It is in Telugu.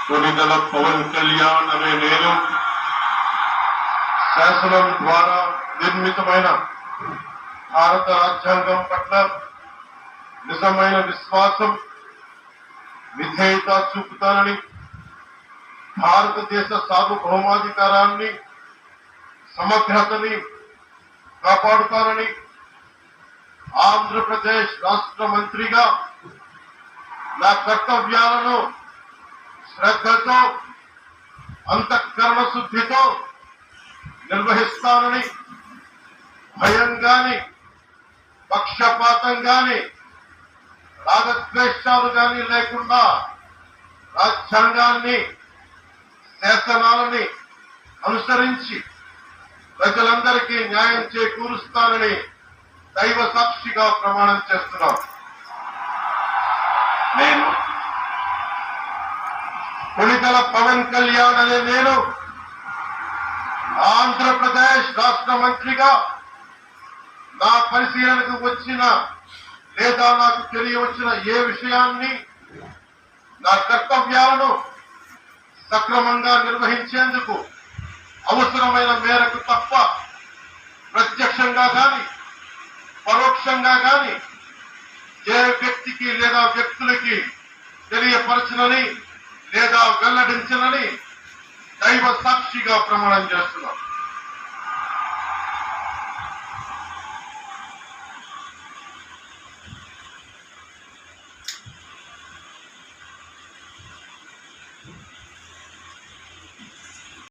కొణిదెల పవన్ కళ్యాణ్ అనే నేను శాసనం ద్వారా నిర్మితమైన భారత రాజ్యాంగం పట్ల నిజమైన విశ్వాసం, విధేయత చూపుతానని, భారతదేశ సార్వభౌమాధికారాన్ని, సమగ్రతని కాపాడుతానని, ఆంధ్రప్రదేశ్ రాష్ట్ర మంత్రిగా నా కర్తవ్యాలను శ్రద్ధతో, అంతఃకరణ శుద్ధితో నిర్వహిస్తానని, భయం గాని, పక్షపాతం గాని, రాగద్వేషాలు గాని లేకుండా రాజ్యాంగాన్ని, శాసనాలని అనుసరించి ప్రజలందరికీ న్యాయం చేకూరుస్తానని దైవ సాక్షిగా ప్రమాణం చేస్తున్నాం. నేను కొణిదెల పవన్ కళ్యాణ్ అనే నేను ఆంధ్రప్రదేశ్ రాష్ట్ర మంత్రిగా నా పరిశీలనకు వచ్చిన లేదా నాకు తెలియవచ్చిన ఏ విషయాన్ని, నా కర్తవ్యాలను సక్రమంగా నిర్వహించేందుకు అవసరమైన మేరకు తప్ప ప్రత్యక్షంగా గాని పరోక్షంగా గాని ఏ వ్యక్తికి లేదా వ్యక్తులకి తెలియపరచనని లేదా వెల్లడించనని దైవ సాక్షిగా ప్రమాణం చేస్తున్నాం.